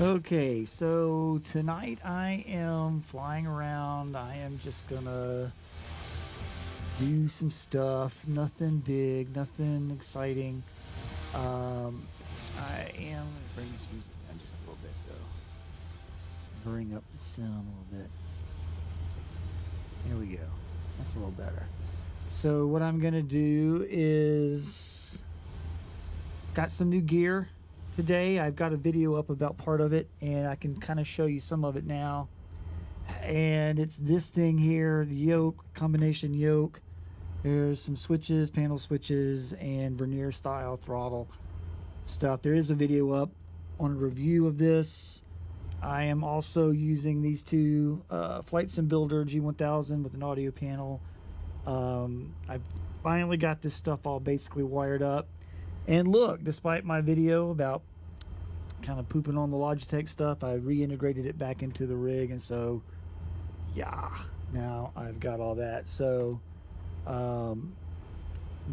Okay, so tonight I am flying around. I am just gonna do some stuff. Nothing big, nothing exciting. I am gonna bring this music down just a little bit though. Bring up the sound a little bit. Here we go. That's a little better. So what I'm gonna do is got some new gear today. I've got a video up about part of it, and I can kind of show you some of it now. And it's this thing here, the yoke, combination yoke. There's some switches, panel switches, and vernier style throttle stuff. There is a video up on a review of this. I am also using these two Flight Sim Builder G-1000 with an audio panel. I've finally got this stuff all basically wired up. And look, despite my video about kind of pooping on the Logitech stuff, I reintegrated it back into the rig, and so yeah, now I've got all that. So I'm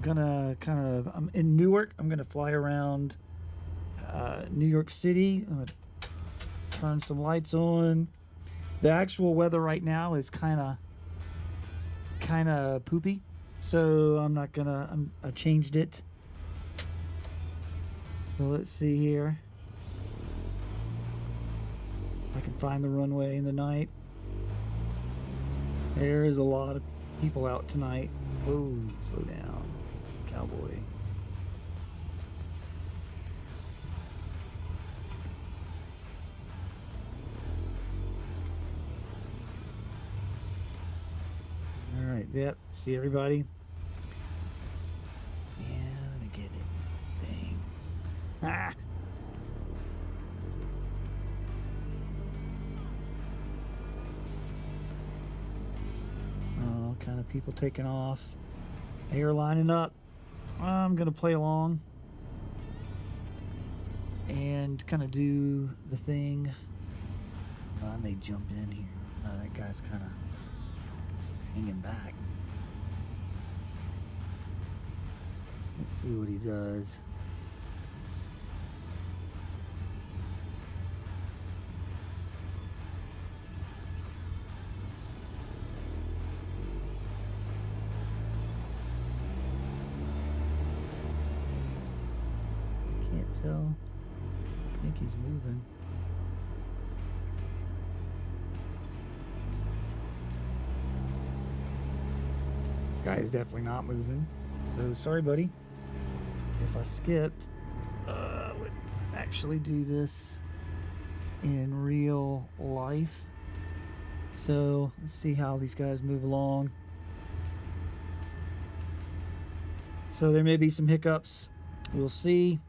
in Newark. I'm gonna fly around New York City. I'm gonna turn some lights on. The actual weather right now is kind of poopy, so I'm not gonna. I changed it. So let's see here. I can find the runway in the night. There is a lot of people out tonight. Oh, slow down, cowboy. All right, yep, see everybody? Yeah, let me get it. Thing. Ah! Oh, kind of people taking off. Air lining up. I'm gonna play along and kind of do the thing. I may jump in here. That guy's kind of just hanging back. Let's see what he does. Can't tell. I think he's moving. This guy is definitely not moving. So sorry, buddy. If I skipped, I would actually do this in real life. So let's see how these guys move along. So there may be some hiccups. We'll see.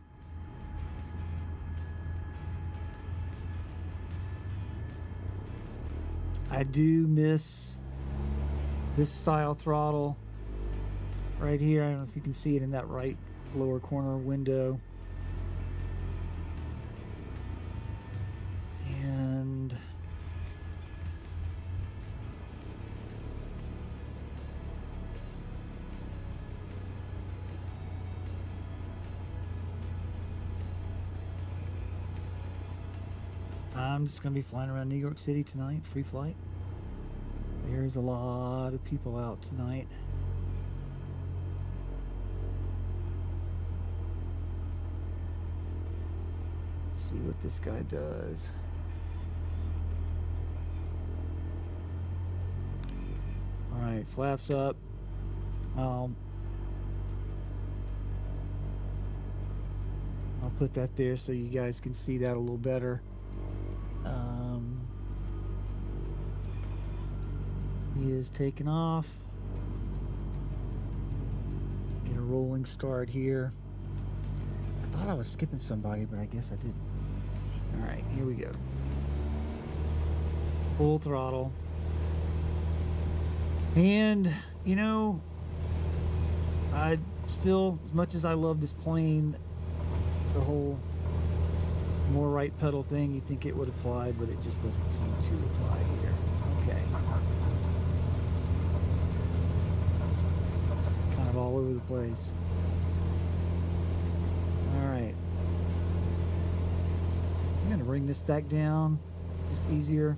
I do miss this style throttle right here. I don't know if you can see it in that right lower corner window. And I'm just going to be flying around New York City tonight, free flight. There's a lot of people out tonight. Let's see what this guy does. All right, flaps up. I'll put that there so you guys can see that a little better. He is taking off. Get a rolling start here. I thought I was skipping somebody, but I guess I didn't. All right, here we go. Full throttle. And, you know, I still, as much as I love this plane, the whole more right pedal thing, you think it would apply, but it just doesn't seem to apply here. Okay. Kind of all over the place. All right. I'm going to bring this back down. It's just easier.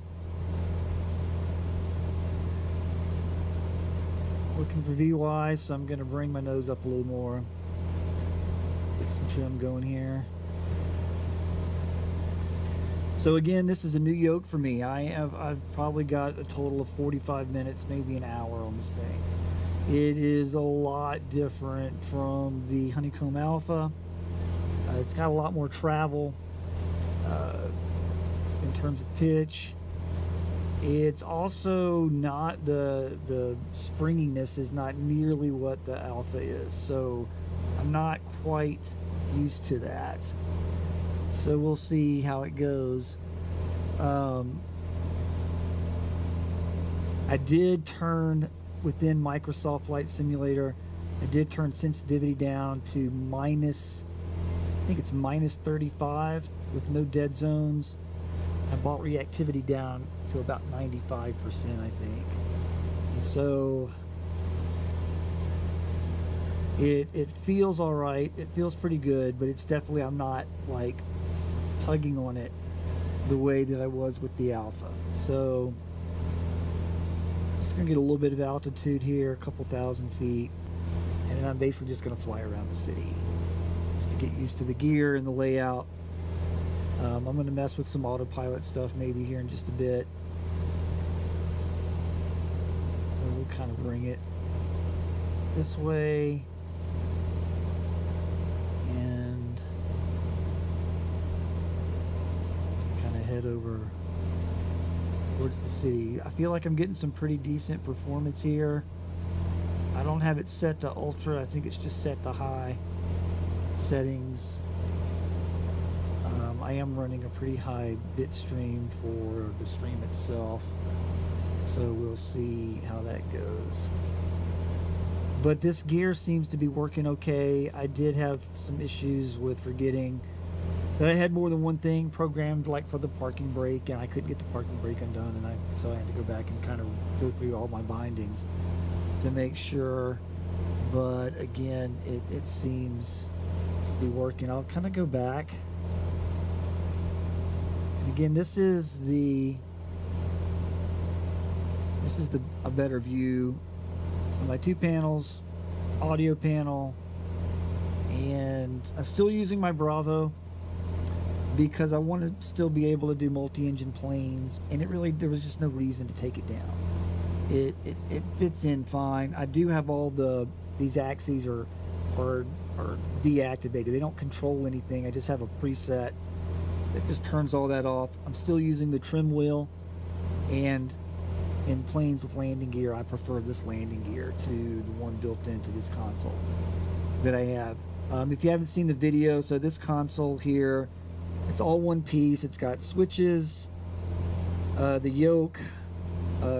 Looking for VY, so I'm going to bring my nose up a little more. Get some trim going here. So again, this is a new yoke for me. I've probably got a total of 45 minutes, maybe an hour on this thing. It is a lot different from the Honeycomb Alpha. It's got a lot more travel in terms of pitch. It's also not the springiness is not nearly what the Alpha is, so I'm not quite used to that. So we'll see how it goes. I did turn within Microsoft Flight Simulator. I did turn sensitivity down to minus, I think it's minus 35 with no dead zones. I brought reactivity down to about 95%, I think. And so it feels all right. It feels pretty good, but it's definitely, I'm not like tugging on it the way that I was with the Alpha. So just gonna get a little bit of altitude here, a couple thousand feet, and then I'm basically just gonna fly around the city just to get used to the gear and the layout. I'm gonna mess with some autopilot stuff maybe here in just a bit. So we'll kind of bring it this way and kind of head over towards the city. I feel like I'm getting some pretty decent performance here. I don't have it set to ultra. I think it's just set to high settings. I am running a pretty high bit stream for the stream itself, so we'll see how that goes. But this gear seems to be working okay. I did have some issues with forgetting that I had more than one thing programmed, like for the parking brake, and I couldn't get the parking brake undone, and so I had to go back and kind of go through all my bindings to make sure. But again, it seems to be working. I'll kind of go back. And again, this is a better view. So my two panels, audio panel, and I'm still using my Bravo because I want to still be able to do multi-engine planes, and there was just no reason to take it down. It fits in fine. I do have all these axes are deactivated. They don't control anything. I just have a preset that just turns all that off. I'm still using the trim wheel, and in planes with landing gear, I prefer this landing gear to the one built into this console that I have. If you haven't seen the video, so this console here, it's all one piece. It's got switches, the yoke,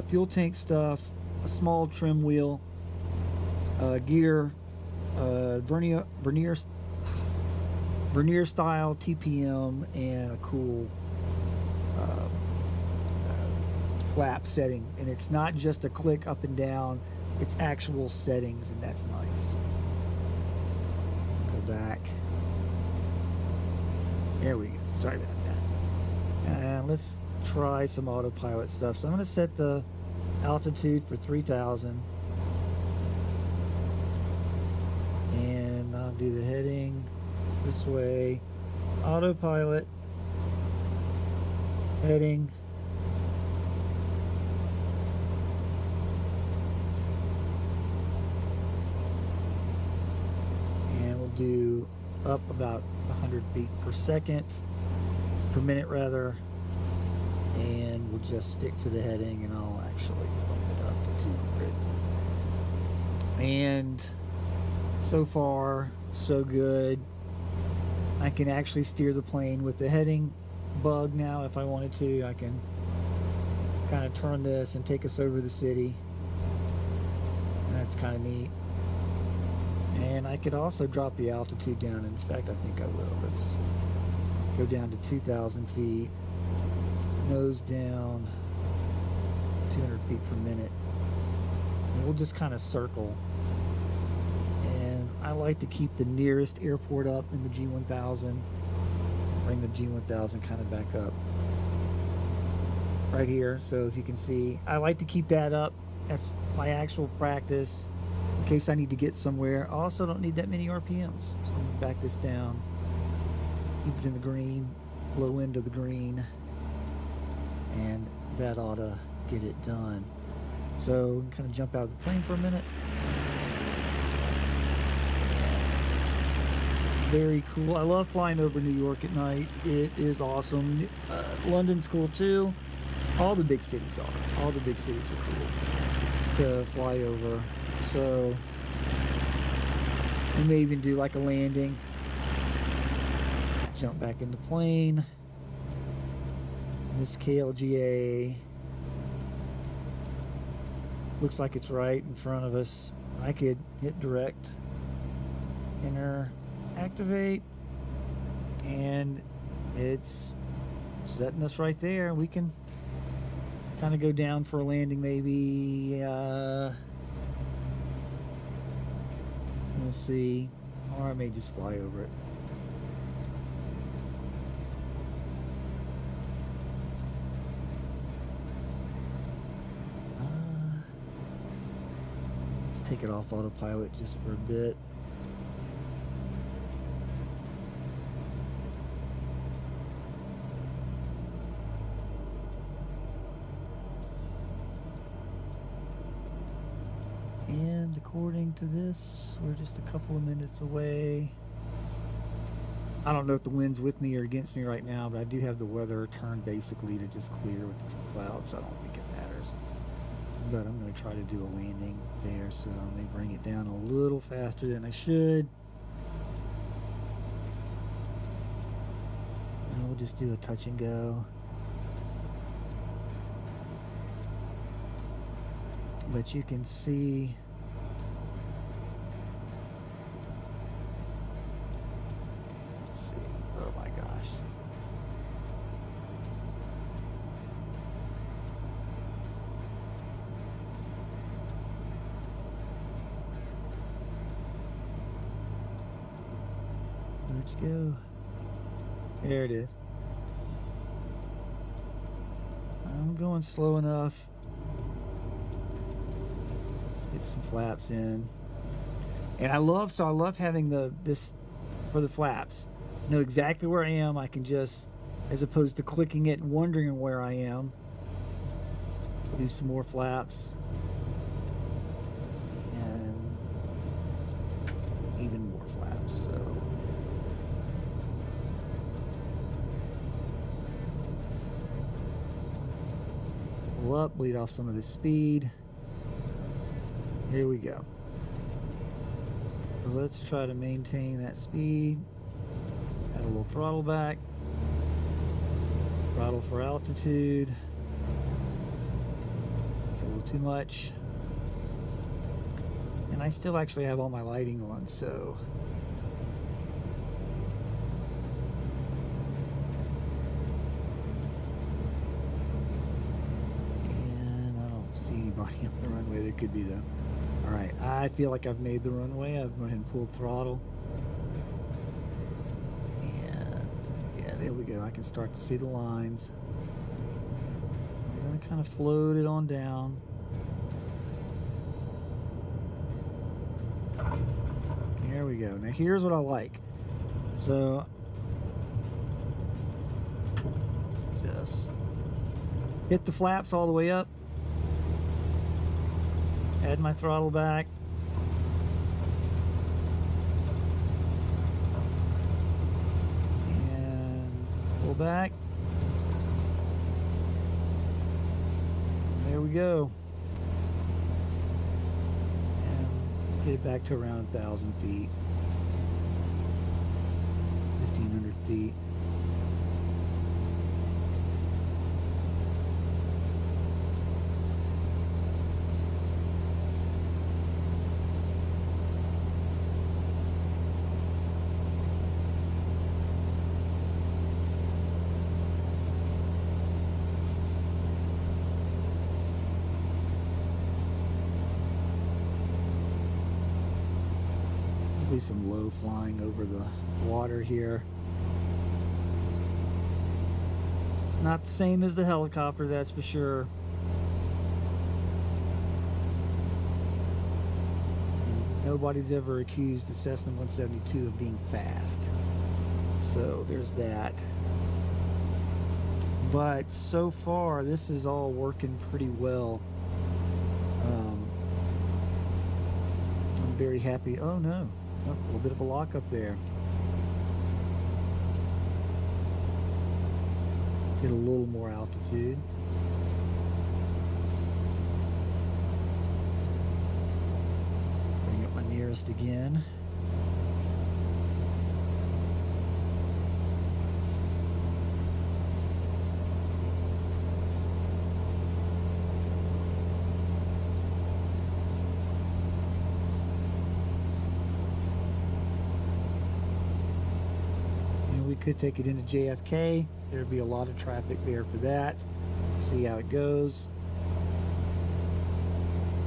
fuel tank stuff, a small trim wheel, gear, vernier style TPM, and a cool flap setting. And it's not just a click up and down, it's actual settings, and that's nice. Go back. There we go. Sorry about that. And let's try some autopilot stuff. So I'm going to set the altitude for 3,000. And I'll do the heading this way. Autopilot. Heading. And we'll do up about 100 feet per minute rather, and we'll just stick to the heading, and I'll actually bump it up to 200. And so far so good. I can actually steer the plane with the heading bug now if I wanted to. I can kind of turn this and take us over the city. That's kind of neat. And I could also drop the altitude down. In fact, I think I will. Let's go down to 2,000 feet. Nose down, 200 feet per minute. And we'll just kind of circle. And I like to keep the nearest airport up in the G-1000. bring the G-1000 kind of back up right here. So if you can see, I like to keep that up. That's my actual practice in case I need to get somewhere. I also don't need that many RPMs. So I'm gonna back this down, keep it in the green, low end of the green, and that ought to get it done. So kind of jump out of the plane for a minute. Very cool. I love flying over New York at night. It is awesome. London's cool too. All the big cities are. All the big cities are cool to fly over. So we may even do like a landing. Jump back in the plane. This KLGA looks like it's right in front of us. I could hit direct, enter, activate, and it's setting us right there. We can kind of go down for a landing maybe. We'll see, or I may just fly over it. Let's take it off autopilot just for a bit. And according to this, we're just a couple of minutes away. I don't know if the wind's with me or against me right now, but I do have the weather turned basically to just clear with the clouds. So I don't think it matters. But I'm going to try to do a landing there, so I may bring it down a little faster than I should. And we'll just do a touch and go. But you can see let's see, oh my gosh. Where'd you go? There it is. I'm going slow enough. Get some flaps in, and I love having this for the flaps. Know exactly where I am. I can just, as opposed to clicking it and wondering where I am, do some more flaps and even more flaps. So pull up, bleed off some of the speed. Here we go. So let's try to maintain that speed. Add a little throttle back. Throttle for altitude. It's a little too much. And I still actually have all my lighting on, so. And I don't see anybody on the runway. There could be though. All right, I feel like I've made the runway. I've gone ahead and pulled throttle. And yeah, there we go. I can start to see the lines. I'm gonna kind of float it on down. There we go. Now here's what I like. So just hit the flaps all the way up. Add my throttle back. And pull back. And there we go. And get it back to around 1,000 feet. 1,500 feet. Do some low flying over the water here. Not the same as the helicopter, that's for sure. And nobody's ever accused the Cessna 172 of being fast. So there's that. But so far, this is all working pretty well. I'm very happy. Oh no, oh, a little bit of a lock up there. Let's get a little more altitude. Bring up my nearest again. Could take it into JFK. There'd be a lot of traffic there for that. See how it goes.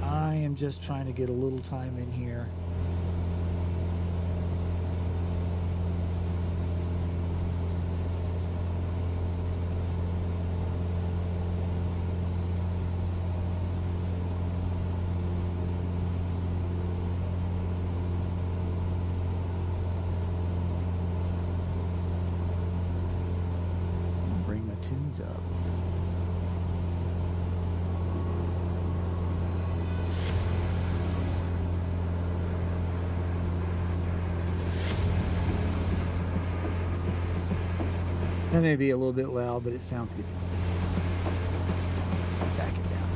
I am just trying to get a little time in here. Tunes up. That may be a little bit loud, but it sounds good. Back it down.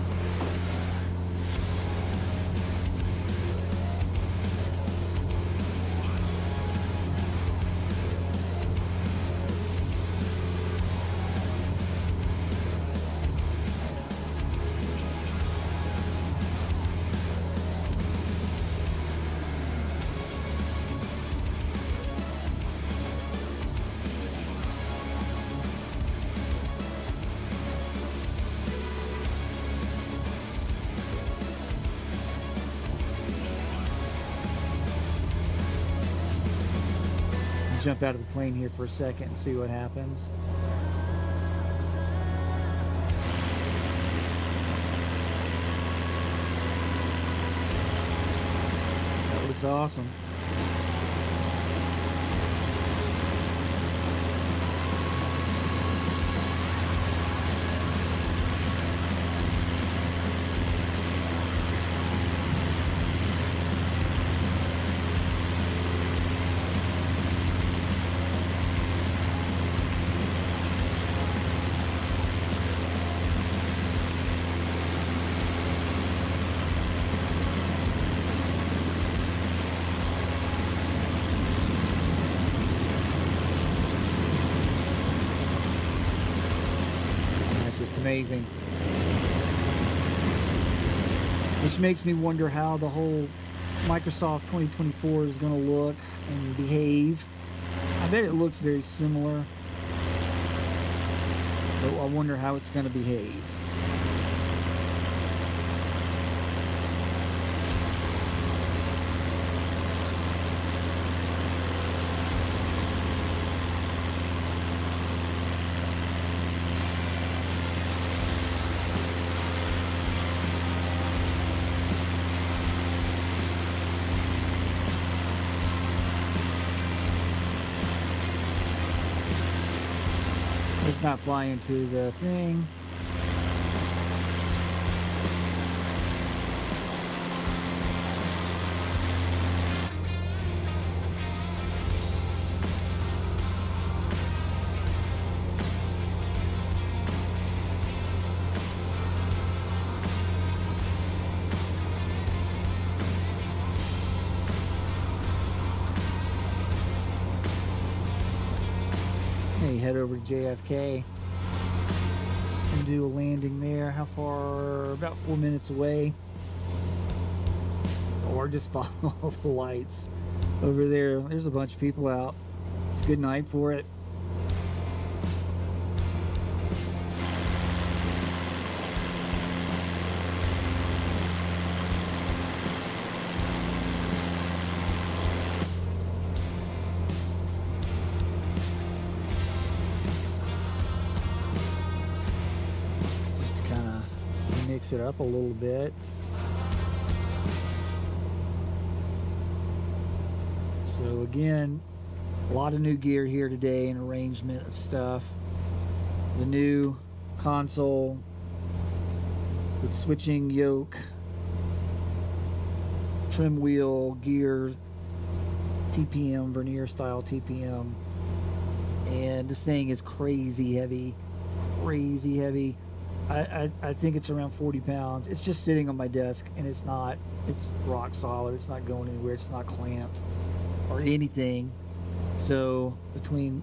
Jump out of the plane here for a second and see what happens. That looks awesome. Amazing. Which makes me wonder how the whole Microsoft 2024 is going to look and behave. I bet it looks very similar, but I wonder how it's going to behave. Let's not fly into the thing. Head over to JFK and do a landing there. How far? About 4 minutes away. Or just follow the lights over there. There's a bunch of people out. It's a good night for it. mix it up a little bit. So again, a lot of new gear here today, and arrangement of stuff. The new console with switching yoke, trim wheel, gear, TPM, vernier style TPM. And this thing is crazy heavy, crazy heavy. I think it's around 40 pounds. It's just sitting on my desk, and it's rock solid. It's not going anywhere. It's not clamped or anything. So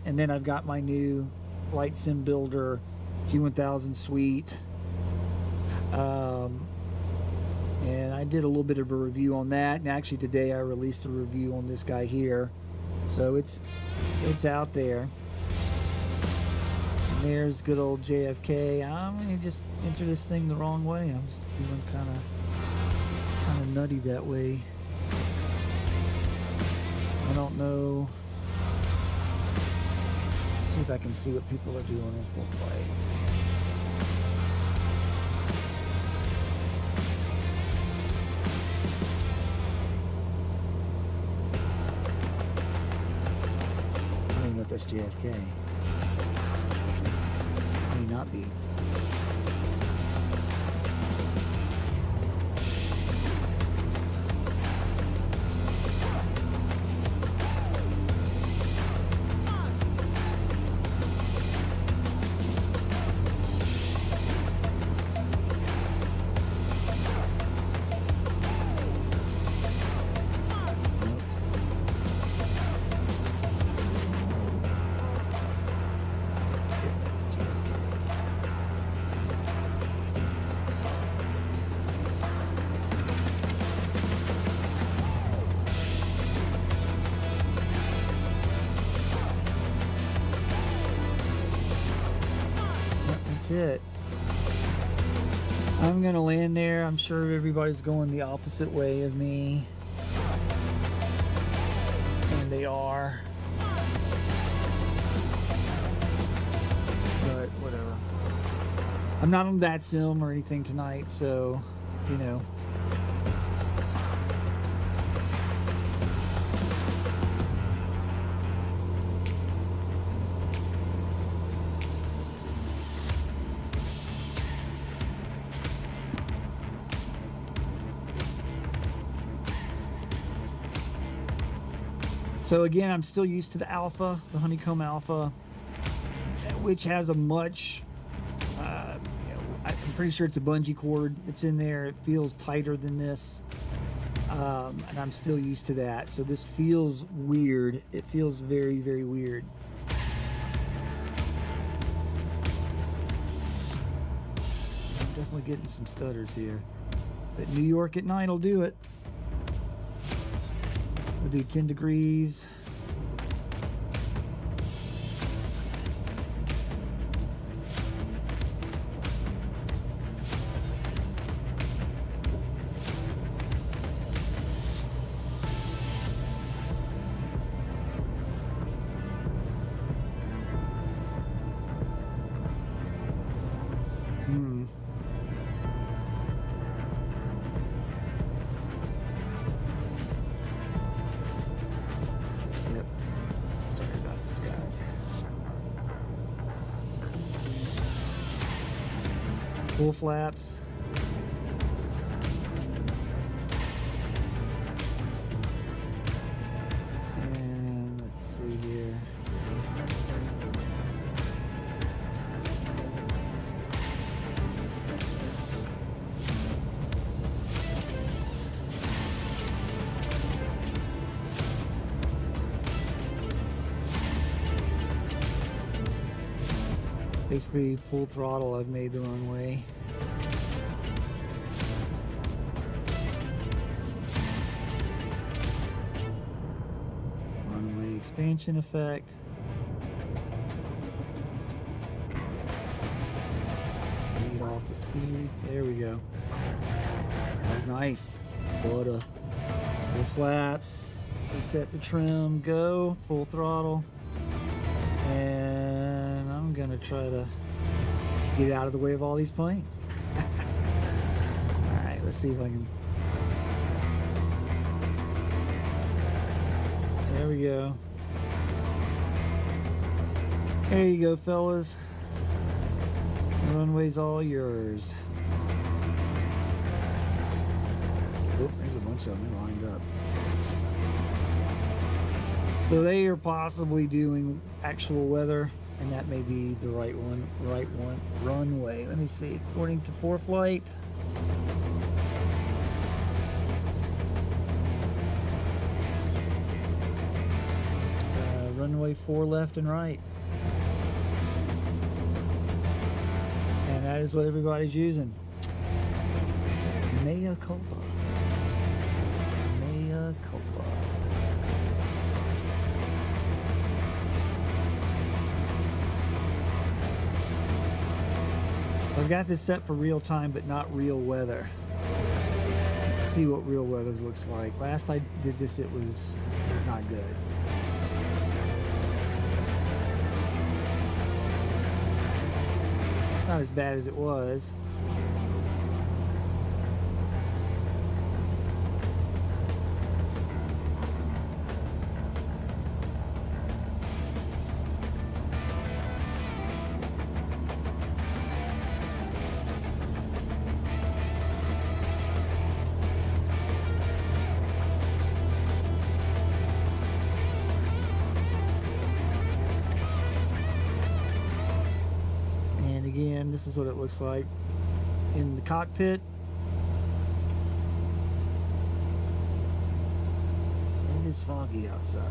and then I've got my new Flight Sim Builder G-1000 suite. And I did a little bit of a review on that, and actually today I released a review on this guy here. So it's out there. And there's good old JFK. I'm gonna just enter this thing the wrong way. I'm just feeling kind of nutty that way. I don't know. Let's see if I can see what people are doing in full flight. That's JFK. May not be. It. I'm gonna land there. I'm sure everybody's going the opposite way of me, and they are, but whatever. I'm not on that sim or anything tonight, so you know. So again, I'm still used to the Alpha, the Honeycomb Alpha, which has a much, I'm pretty sure it's a bungee cord. It's in there. It feels tighter than this, and I'm still used to that. So this feels weird. It feels very, very weird. I'm definitely getting some stutters here. But New York at night will do it. We'll do 10 degrees. Full flaps. And let's see here. Basically full throttle. I've made the runway. Runway expansion effect. Speed off the speed. There we go. That was nice. Butter. Full flaps. Reset the trim. Go. Full throttle. And I'm gonna try to get out of the way of all these planes. Let's see if I can. There we go. There you go, fellas. The runway's all yours. Oh, there's a bunch of them lined up. So they are possibly doing actual weather, and that may be the right one, runway. Let me see, according to ForeFlight. Runway 4 left and right. And that is what everybody's using. Mea culpa. Mea culpa. I've got this set for real time, but not real weather. Let's see what real weather looks like. Last I did this, it was not good. It's not as bad as it was. Again, this is what it looks like in the cockpit. It is foggy outside.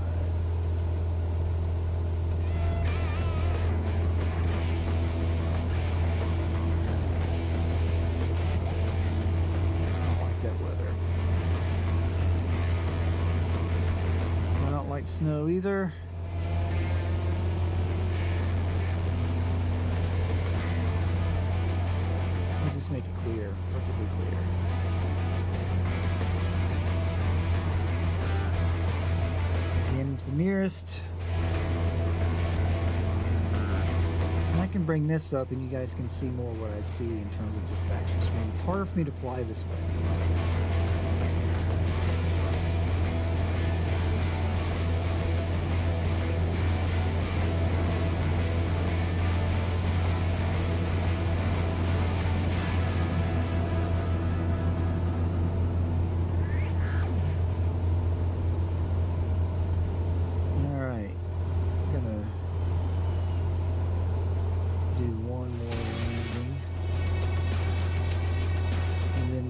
I don't like that weather. I don't like snow either. Just make it clear, perfectly clear. Again, it's the nearest. And I can bring this up and you guys can see more what I see in terms of just the actual screen. It's harder for me to fly this way.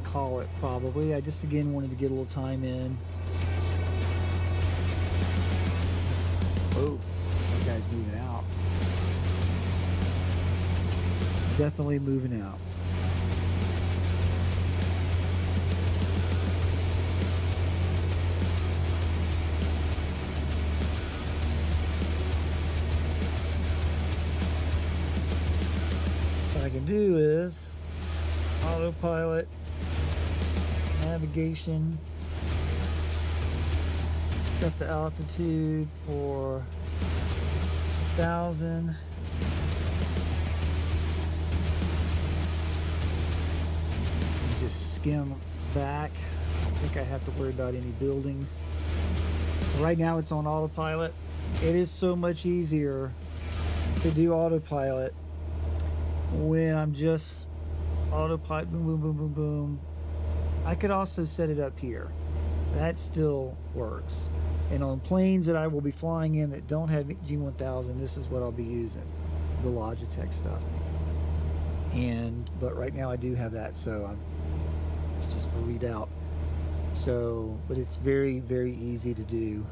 Call it probably. I just again wanted to get a little time in. Oh, that guy's moving out. Definitely moving out. What I can do is autopilot, navigation, set the altitude for 1,000, and just skim back. I don't think I have to worry about any buildings. So right now it's on autopilot. It is so much easier to do autopilot when I'm just autopilot, boom, boom, boom, boom, boom. I could also set it up here. That still works. And on planes that I will be flying in that don't have G-1000, this is what I'll be using, the Logitech stuff. But right now I do have that, so it's just for readout. So, but it's very, very easy to do.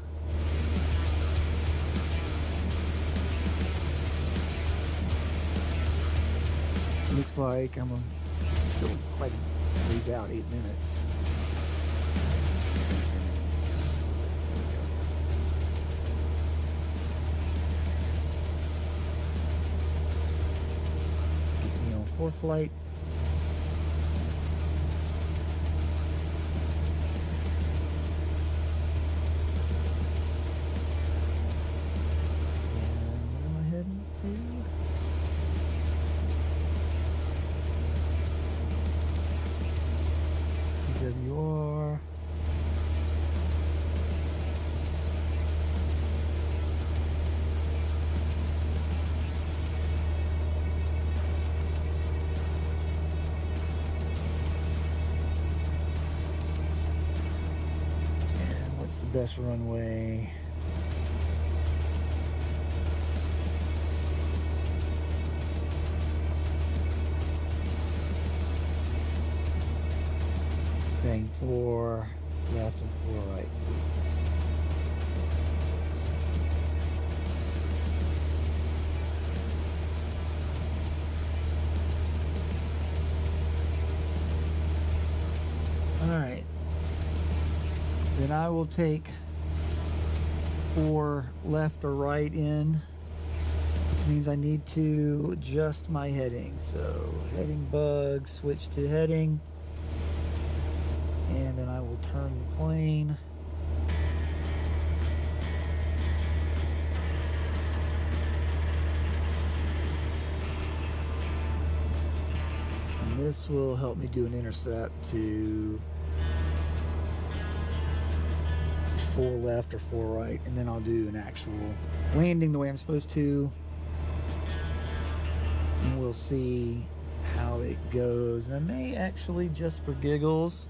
Looks like I'm still quite a ways out, 8 minutes. Get me on ForeFlight. 4. And what's the best runway? Saying 4 left and 4 right. All right. Then I will take 4 left or right in, which means I need to adjust my heading. So heading bug, switch to heading. And then I will turn the plane. And this will help me do an intercept to 4 left or 4 right. And then I'll do an actual landing the way I'm supposed to. And we'll see how it goes. And I may actually, just for giggles,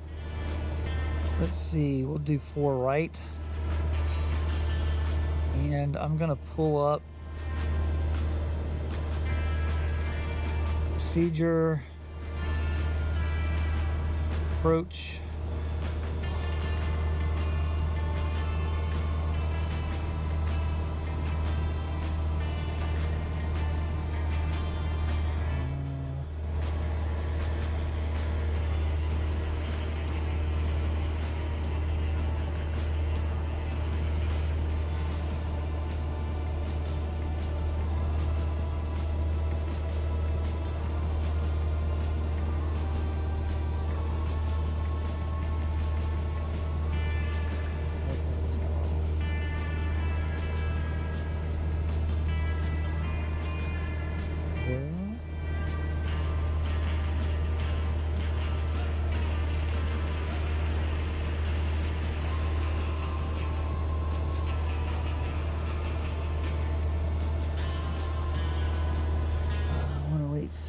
let's see, we'll do 4 right. And I'm gonna pull up procedure, approach,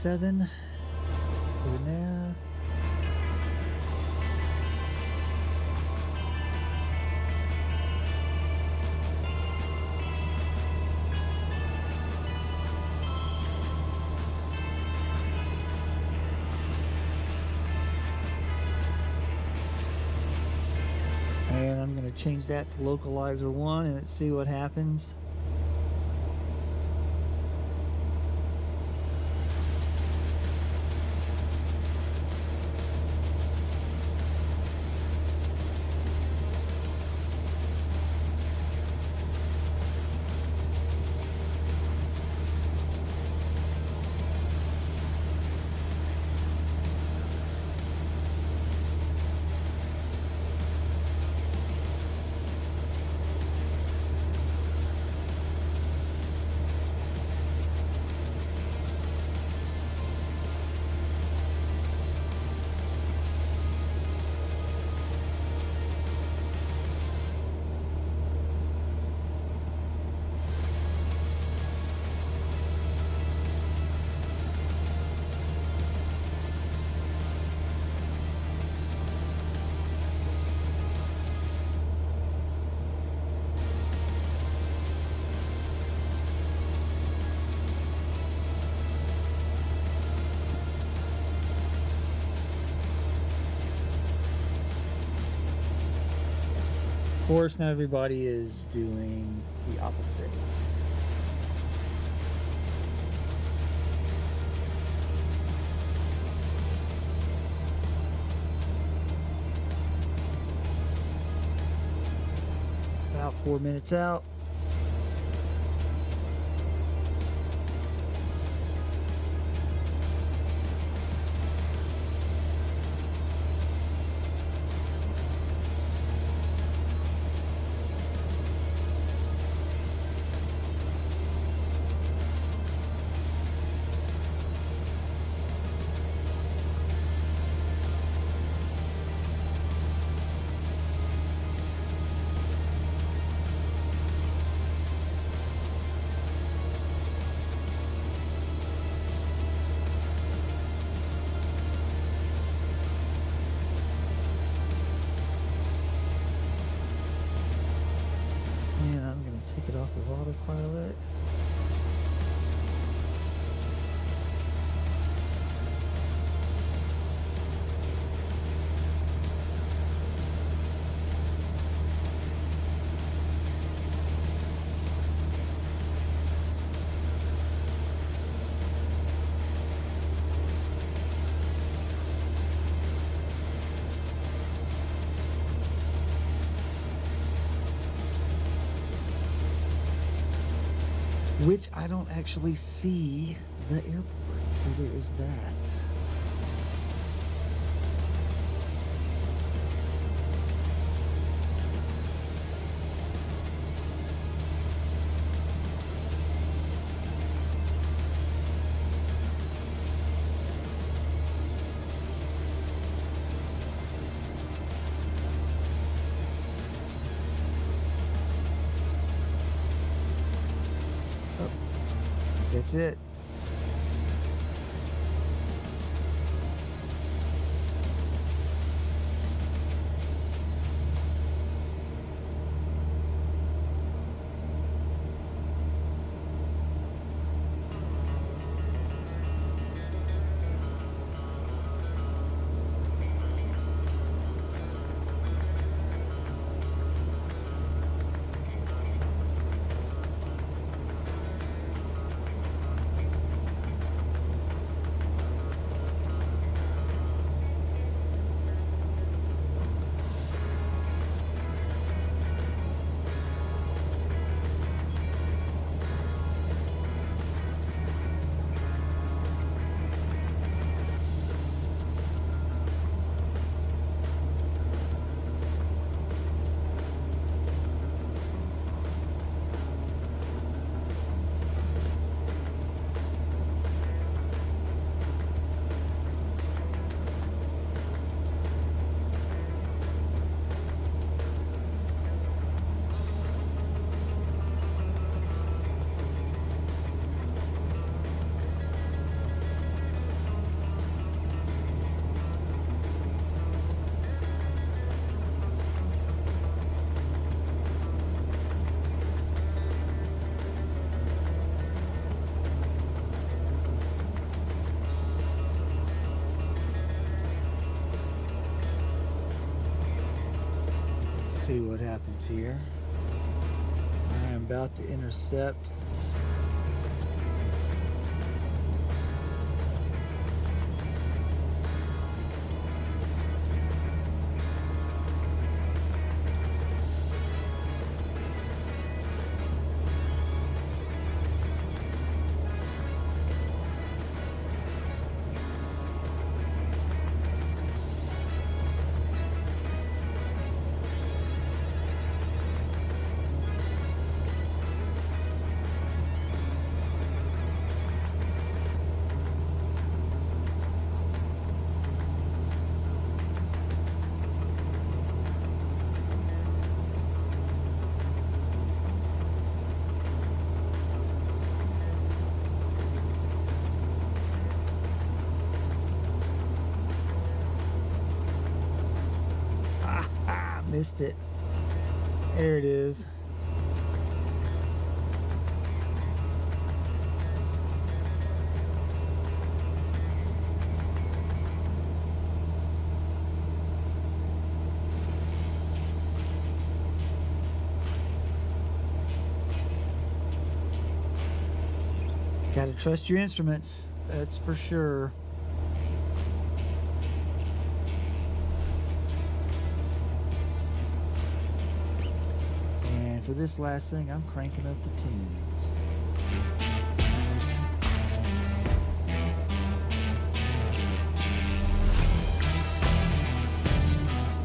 seven for the nav. And I'm going to change that to localizer 1 and let's see what happens. Of course, now everybody is doing the opposites. About 4 minutes out. Take it off of autopilot. Which I don't actually see the airport, so there is that. That's it. See what happens here. I am about to intercept. Missed it. There it is. Gotta trust your instruments, that's for sure. For this last thing, I'm cranking up the tunes.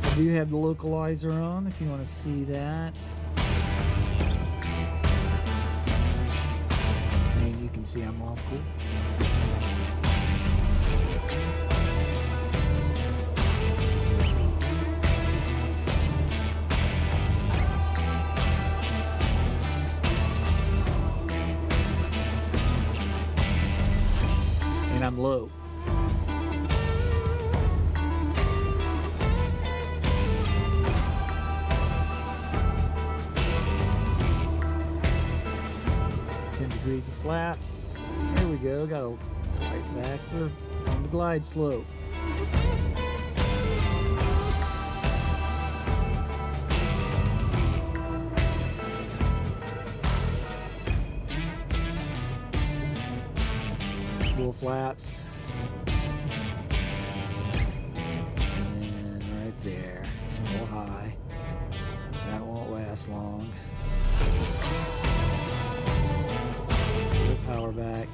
I do have the localizer on if you want to see that. And you can see I'm off cool. And I'm low. degrees of flaps. There we go. Got a right back. We're on the glide slope. Full flaps. And right there. A little high. That won't last long. A little power back.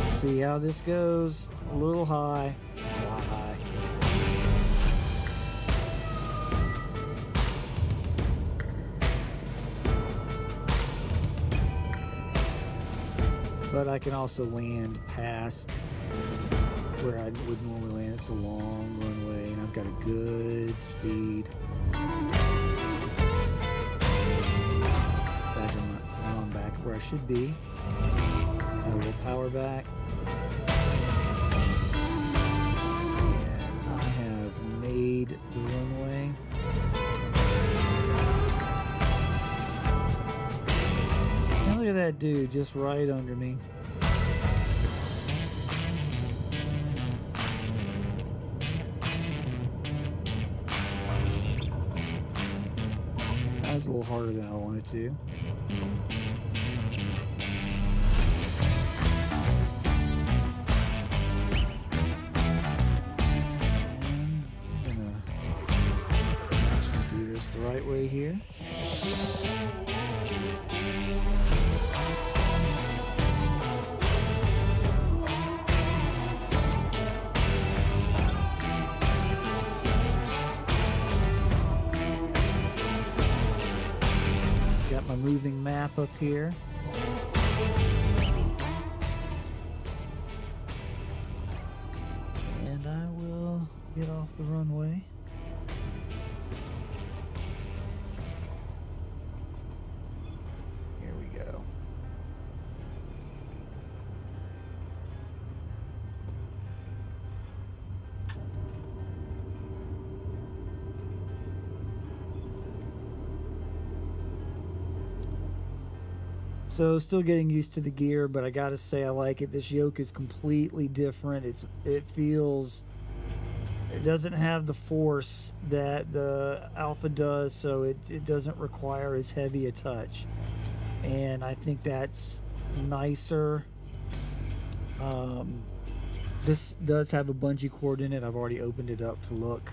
See how this goes. A little high. A lot high. But I can also land past where I would normally land. It's a long runway and I've got a good speed. Now I'm back where I should be. A little power back. And I have made the runway. Now look at that dude just right under me. That was a little harder than I wanted to. The right way here. Got my moving map up here. And I will get off the runway. So still getting used to the gear, but I gotta say I like it. This yoke is completely different. It doesn't have the force that the Alpha does, so it doesn't require as heavy a touch. And I think that's nicer. This does have a bungee cord in it. I've already opened it up to look.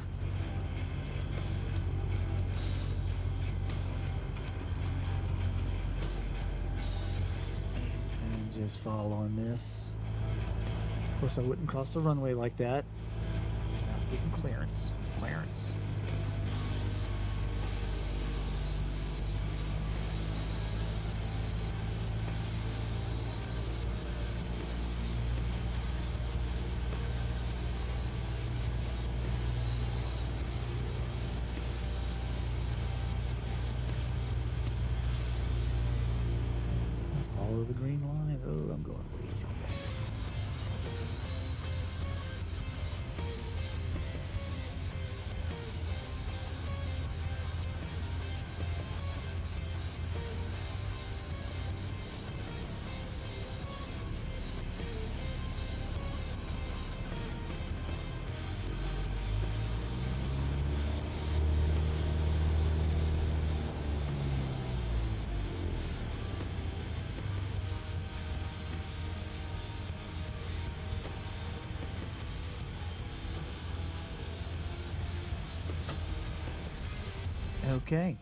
Just following this. Of course, I wouldn't cross the runway like that. Not getting clearance. Follow the green line. Oh, I'm going way too fast. Okay.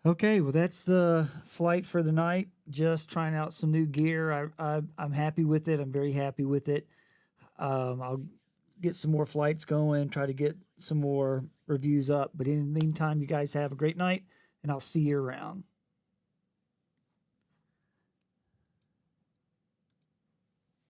Okay, well that's the flight for the night. Just trying out some new gear. I'm happy with it. I'm very happy with it. I'll get some more flights going, try to get some more reviews up. But in the meantime, you guys have a great night, and I'll see you around.